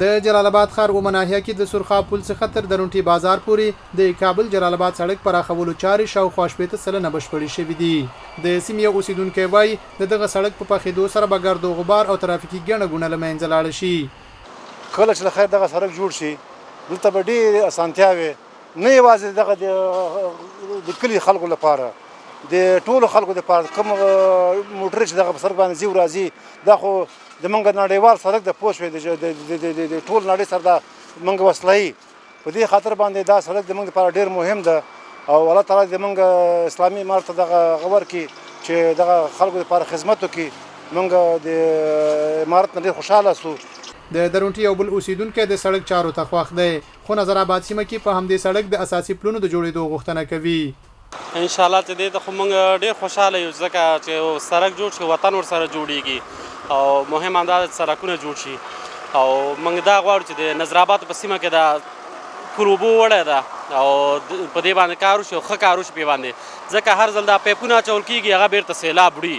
د جلال آباد ښار اومه ناحیه کې د سرخاب پل څخه تر درونټي بازار پورې د کابل جلال آباد سړک پراخولو چارې شاوخوا 80 سلنه بشپړې شوې دي. د سیمې یو اوسیدونکی وایي د دغه سړک په پخېدو سره به ګرد و غبار او ترافیکي ګڼه ګوڼه له منځه لاړه شي. کله چې خیر دغه سړک جوړ شي دلته به ډېرې اسانتیاوې نه یوازې دغه د کلي خلکو لپاره د ټولو خلکو لپاره کوم موټر چې دغه په سړک باندې ځي او راځي دا خو د موږ نړیوال سړک د پوه شوې د ټول نړۍ سره دا موږ وصلوي. په دې خاطر باندې دا سړک د موږ لپاره ډېر مهم ده او الله تعالی د موږ اسلامي امارت ته دغه غور کړي چې دغه خلکو لپاره خدمت وکړي. موږ د امارت نه ډېر خوشحاله سو. د درونټي یو بل اوسیدونکی د سړک چارو ته خوښ دی خو نظر آباد سیمه کې په همدې سړک د اساسي پلونو د جوړېدو غوښتنه کوي. ان شاء الله چې دې ته خو موږ ډېر خوشاله یو ځکه چې سړک جوړ شي وطن ورسره جوړیږي او مهم هم دا سړکونه جوړ شي او موږ دا غواړو چې د نظر آباد په سیمه کې دا پر اوبو وړی ده او په دې باندې کار وشي او ښه کار وشي پې باندې ځکه هر ځل دا پیپونه اچول کېږي هغه بیرته سیلاب وړي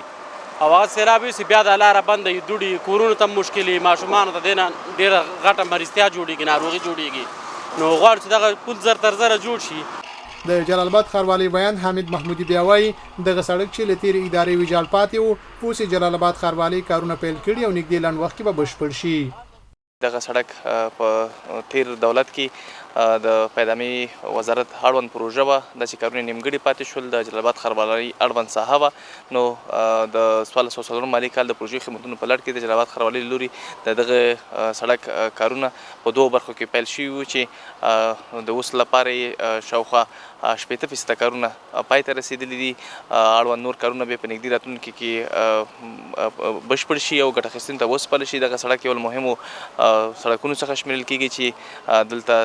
او هغه سیلاب یوسي بیا د لاره بنده وي دوړي کورونو ته مشکل وي ماشومانو ته دې نه ډېره غټه مریضتیا جوړېږي ناروغي جوړېږي نو غواړو چې دغه پل زر تر زره جوړ شي. د جلال آباد ښاروالۍ بیان حمید محمودي بیا وایي دغه سړک چې له تېرې ادارې ویجاړ پاتې و اوس یې جلال آباد ښاروالۍ کارونه پیل کړي او نږدې لنډ وخت کې به بشپړ شي. دغه سړک په تیر دولت کې د پیدامي وزارت اړوند پروژه وه داسې کارونه نیمګړي پاتې شول د جلال آباد ښاروالۍ اړوند ساحه وه نو د 1400 مالي کال د پروژې خدمتونو په لړ کې د جلال آباد ښاروالۍ له لوري د دغه سړک کارونه په دوو برخو کې پیل شوي وو چې د اوس لپاره یې شاوخوا 80% کارونه پای ته رسېدلي دي. اړوند نور کارونه به په نږدې راتلونکي کې بشپړ شي او ګټه اخیستنې ته وسپارل شي. دغه سړک یو له مهمو سړکونو څخه شمیرل کېږي چې دلته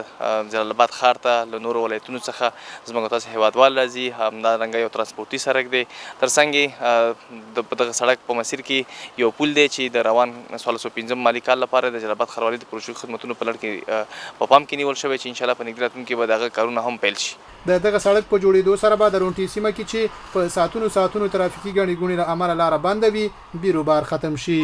جلال آباد ښار ته له نورو ولایتونو څخه زموږ تاسې هیوادوال راځي. همدارنګه یو ترانسپورتي سړک دی ترڅنګ یې په دغه سړک په مسیر کې یو پل دی چې د روان 1415 مالي کال لپاره د جلال آباد ښاروالۍ د پروژې خدمتونو په لړ کې په پام کې نیول شوی چې انشاءالله په نږدې راتلونکي کې به دغه کارونه هم پیل شي. د دغه سړک په جوړېدو سره به د درونټي سیمه کې چې په ساعتونو ترافیکي ګڼې ګوڼې له امله لاره بنده وي بیروبار ختم شي.